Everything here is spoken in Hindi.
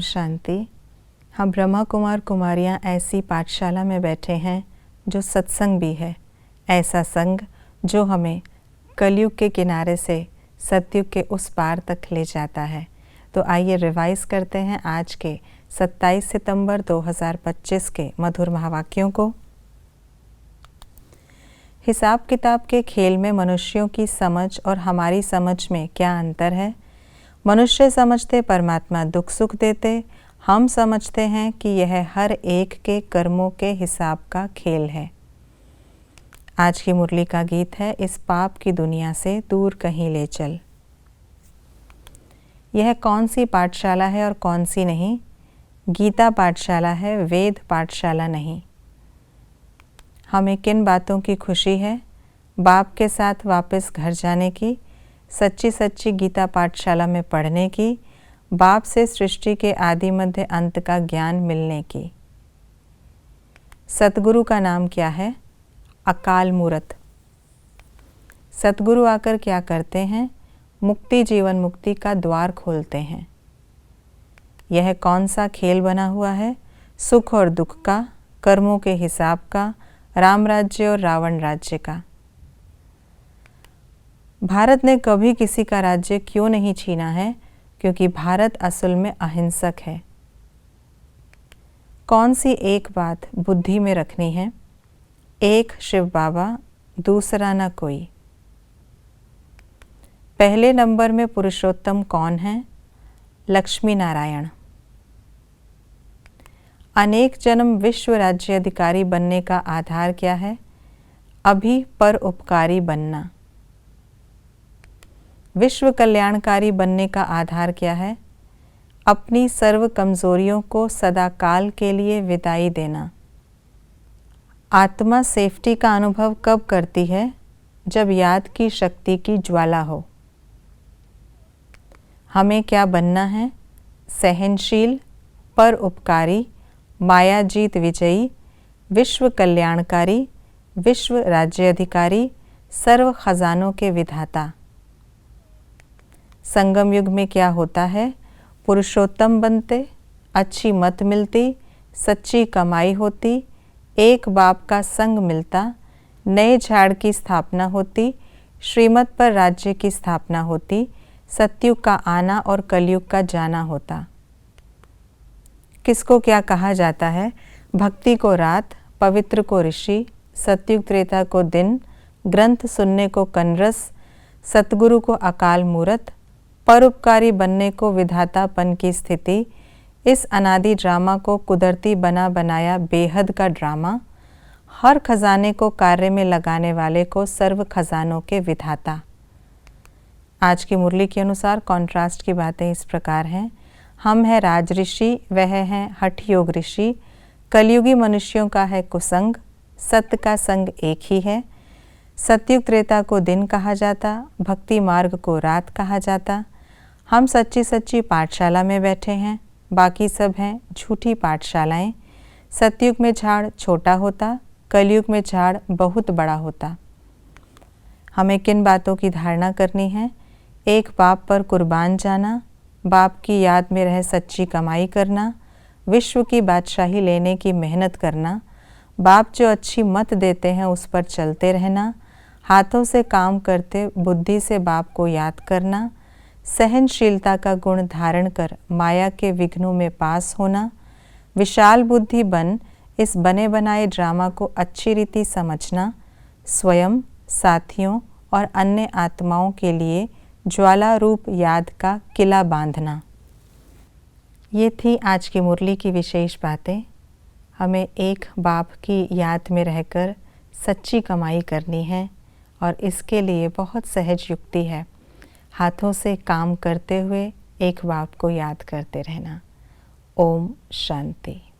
शांति। हम ब्रह्मा कुमार कुमारियाँ ऐसी पाठशाला में बैठे हैं जो सत्संग भी है, ऐसा संग जो हमें कलयुग के किनारे से सतयुग के उस पार तक ले जाता है। तो आइए रिवाइज करते हैं आज के 27 सितंबर 2025 के मधुर महावाक्यों को। हिसाब किताब के खेल में मनुष्यों की समझ और हमारी समझ में क्या अंतर है? मनुष्य समझते परमात्मा दुख सुख देते, हम समझते हैं कि यह हर एक के कर्मों के हिसाब का खेल है। आज की मुरली का गीत है, इस पाप की दुनिया से दूर कहीं ले चल। यह कौन सी पाठशाला है और कौन सी नहीं? गीता पाठशाला है, वेद पाठशाला नहीं। हमें किन बातों की खुशी है? बाप के साथ वापस घर जाने की, सच्ची सच्ची गीता पाठशाला में पढ़ने की, बाप से सृष्टि के आदि मध्य अंत का ज्ञान मिलने की। सतगुरु का नाम क्या है? अकाल मूरत। सतगुरु आकर क्या करते हैं? मुक्ति जीवन मुक्ति का द्वार खोलते हैं। यह कौन सा खेल बना हुआ है? सुख और दुख का, कर्मों के हिसाब का, राम राज्य और रावण राज्य का। भारत ने कभी किसी का राज्य क्यों नहीं छीना है? क्योंकि भारत असल में अहिंसक है। कौन सी एक बात बुद्धि में रखनी है? एक शिव बाबा, दूसरा न कोई। पहले नंबर में पुरुषोत्तम कौन है? लक्ष्मी नारायण। अनेक जन्म विश्व राज्य अधिकारी बनने का आधार क्या है? अभी परोपकारी बनना। विश्व कल्याणकारी बनने का आधार क्या है? अपनी सर्व कमजोरियों को सदा काल के लिए विदाई देना। आत्मा सेफ्टी का अनुभव कब करती है? जब याद की शक्ति की ज्वाला हो। हमें क्या बनना है? सहनशील, परोपकारी, मायाजीत विजयी, विश्व कल्याणकारी, विश्व राज्य अधिकारी, सर्व खजानों के विधाता। संगम युग में क्या होता है? पुरुषोत्तम बनते, अच्छी मत मिलती, सच्ची कमाई होती, एक बाप का संग मिलता, नए झाड़ की स्थापना होती, श्रीमत पर राज्य की स्थापना होती, सतयुग का आना और कलयुग का जाना होता। किसको क्या कहा जाता है? भक्ति को रात, पवित्र को ऋषि, सतयुग त्रेता को दिन, ग्रंथ सुनने को कनरस, सतगुरु को अकाल मूरत, परोपकारी बनने को विधातापन की स्थिति, इस अनादि ड्रामा को कुदरती बना बनाया बेहद का ड्रामा, हर खजाने को कार्य में लगाने वाले को सर्व खजानों के विधाता। आज की मुरली के अनुसार कॉन्ट्रास्ट की बातें इस प्रकार हैं। हम हैं राज ऋषि, वह हैं हठ योग ऋषि, कलयुगी मनुष्यों का है कुसंग, सत्य का संग एक ही है। सतयुग त्रेता को दिन कहा जाता, भक्ति मार्ग को रात कहा जाता। हम सच्ची सच्ची पाठशाला में बैठे हैं, बाकी सब हैं झूठी पाठशालाएं। सतयुग में झाड़ छोटा होता, कलयुग में झाड़ बहुत बड़ा होता। हमें किन बातों की धारणा करनी है? एक बाप पर कुर्बान जाना, बाप की याद में रह सच्ची कमाई करना, विश्व की बादशाही लेने की मेहनत करना, बाप जो अच्छी मत देते हैं उस पर चलते रहना, हाथों से काम करते बुद्धि से बाप को याद करना, सहनशीलता का गुण धारण कर माया के विघ्नों में पास होना, विशाल बुद्धि बन इस बने बनाए ड्रामा को अच्छी रीति समझना, स्वयं, साथियों और अन्य आत्माओं के लिए ज्वाला रूप याद का किला बांधना। ये थी आज की मुरली की विशेष बातें। हमें एक बाप की याद में रहकर सच्ची कमाई करनी है और इसके लिए बहुत सहज युक्ति है। हाथों से काम करते हुए एक बाप को याद करते रहना। ओम शांति।